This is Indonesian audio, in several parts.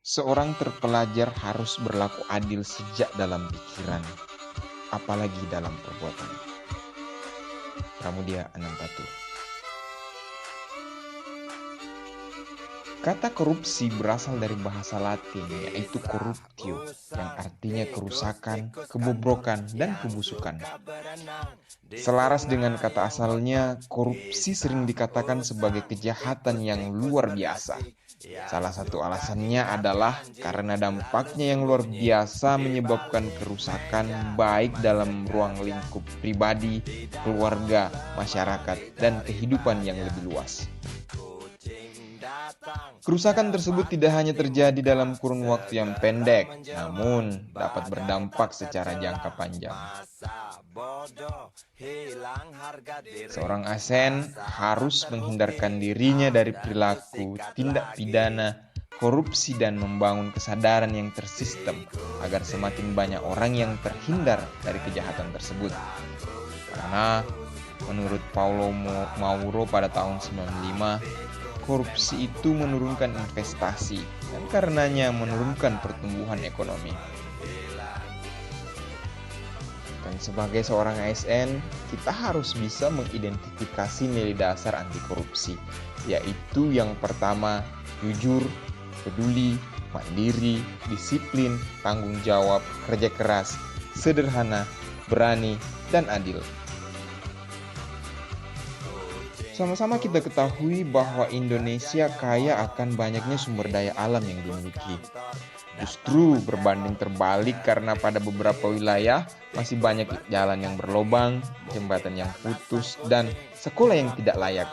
Seorang terpelajar harus berlaku adil sejak dalam pikiran, apalagi dalam perbuatan. Pramudia Anantatur. Kata korupsi berasal dari bahasa Latin, yaitu corruptio, yang artinya kerusakan, kebobrokan, dan kebusukan. Selaras dengan kata asalnya, korupsi sering dikatakan sebagai kejahatan yang luar biasa. Salah satu alasannya adalah karena dampaknya yang luar biasa menyebabkan kerusakan baik dalam ruang lingkup pribadi, keluarga, masyarakat, dan kehidupan yang lebih luas. Kerusakan tersebut tidak hanya terjadi dalam kurun waktu yang pendek, namun dapat berdampak secara jangka panjang. Seorang ASN harus menghindarkan dirinya dari perilaku, tindak pidana, korupsi, dan membangun kesadaran yang tersistem agar semakin banyak orang yang terhindar dari kejahatan tersebut. Karena menurut Paulo Mauro pada tahun 95, korupsi itu menurunkan investasi dan karenanya menurunkan pertumbuhan ekonomi. Dan sebagai seorang ASN, kita harus bisa mengidentifikasi nilai dasar anti korupsi, yaitu yang pertama, jujur, peduli, mandiri, disiplin, tanggung jawab, kerja keras, sederhana, berani, dan adil. Sama-sama kita ketahui bahwa Indonesia kaya akan banyaknya sumber daya alam yang dimiliki. Justru berbanding terbalik karena pada beberapa wilayah masih banyak jalan yang berlobang, jembatan yang putus, dan sekolah yang tidak layak.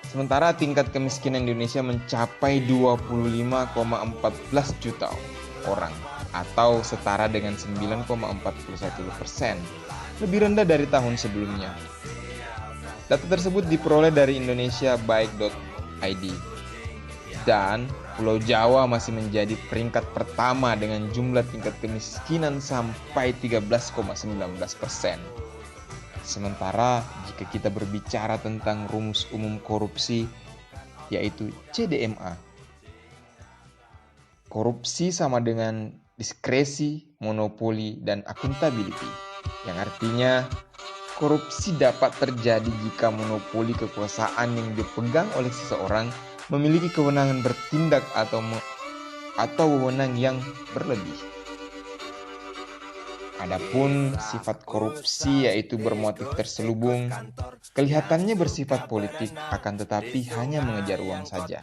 Sementara tingkat kemiskinan Indonesia mencapai 25,14 juta orang atau setara dengan 9,41%, lebih rendah dari tahun sebelumnya. Data tersebut diperoleh dari indonesiabaik.id. Dan Pulau Jawa masih menjadi peringkat pertama dengan jumlah tingkat kemiskinan sampai 13,19%. Sementara jika kita berbicara tentang rumus umum korupsi, yaitu CDMA. Korupsi sama dengan diskresi, monopoli, dan akuntability, yang artinya korupsi dapat terjadi jika monopoli kekuasaan yang dipegang oleh seseorang memiliki kewenangan bertindak atau wewenang yang berlebih. Adapun sifat korupsi yaitu bermotif terselubung, kelihatannya bersifat politik akan tetapi hanya mengejar uang saja.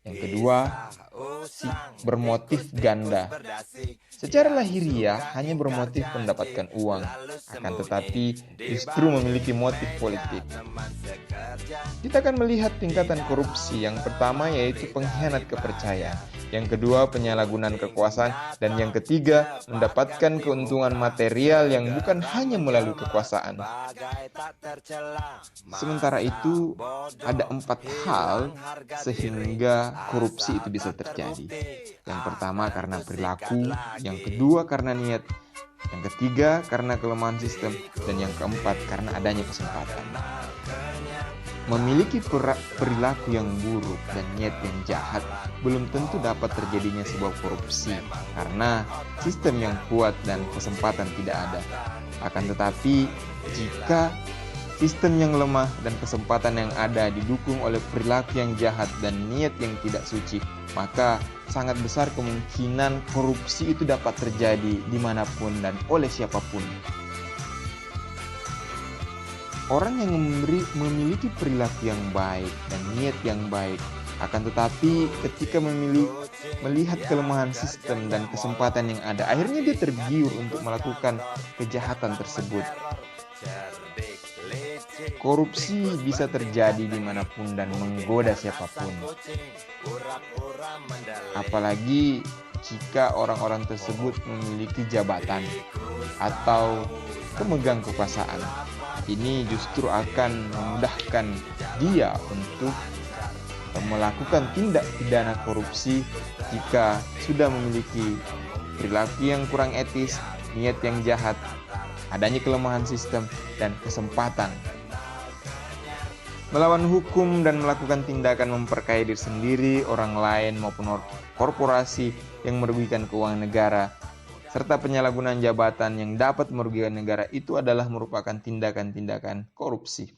Yang kedua, bermotif ganda. Secara lahiriah hanya bermotif mendapatkan uang, akan tetapi justru memiliki motif politik. Kita akan melihat tingkatan korupsi. Yang pertama yaitu pengkhianat kepercayaan, yang kedua penyalahgunaan kekuasaan, dan yang ketiga mendapatkan keuntungan material yang bukan hanya melalui kekuasaan. Sementara itu ada 4 hal sehingga korupsi itu bisa terjadi. Yang pertama karena perilaku, yang kedua karena niat, yang ketiga karena kelemahan sistem, dan yang keempat karena adanya kesempatan. Memiliki perilaku yang buruk dan niat yang jahat belum tentu dapat terjadinya sebuah korupsi karena sistem yang kuat dan kesempatan tidak ada. Akan tetapi jika sistem yang lemah dan kesempatan yang ada didukung oleh perilaku yang jahat dan niat yang tidak suci, maka sangat besar kemungkinan korupsi itu dapat terjadi dimanapun dan oleh siapapun. Orang yang memiliki perilaku yang baik dan niat yang baik, akan tetapi ketika melihat kelemahan sistem dan kesempatan yang ada, akhirnya dia tergiur untuk melakukan kejahatan tersebut. Korupsi bisa terjadi dimanapun dan menggoda siapapun. Apalagi jika orang-orang tersebut memiliki jabatan atau pemegang kekuasaan. Ini justru akan memudahkan dia untuk melakukan tindak pidana korupsi jika sudah memiliki perilaku yang kurang etis, niat yang jahat, adanya kelemahan sistem, dan kesempatan. Melawan hukum dan melakukan tindakan memperkaya diri sendiri, orang lain maupun korporasi yang merugikan keuangan negara, serta penyalahgunaan jabatan yang dapat merugikan negara itu adalah merupakan tindakan-tindakan korupsi.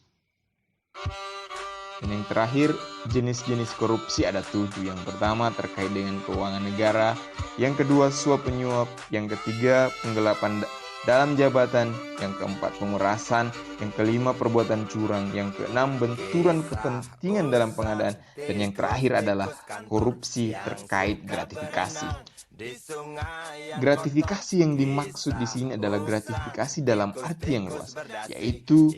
Dan yang terakhir, jenis-jenis korupsi ada 7. Yang pertama terkait dengan keuangan negara, yang kedua suap penyuap, yang ketiga penggelapan dalam jabatan, yang keempat pemerasan, yang kelima perbuatan curang, yang keenam benturan kepentingan dalam pengadaan, dan yang terakhir adalah korupsi terkait gratifikasi. Gratifikasi yang dimaksud di sini adalah gratifikasi dalam arti yang luas, yaitu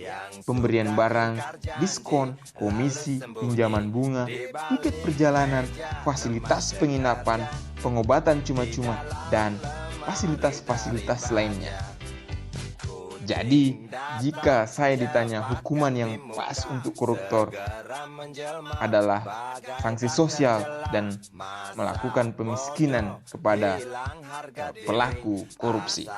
pemberian barang, diskon, komisi, pinjaman bunga, tiket perjalanan, fasilitas penginapan, pengobatan cuma-cuma, dan fasilitas-fasilitas lainnya. Jadi, jika saya ditanya hukuman yang pas untuk koruptor adalah sanksi sosial dan melakukan pemiskinan kepada pelaku korupsi.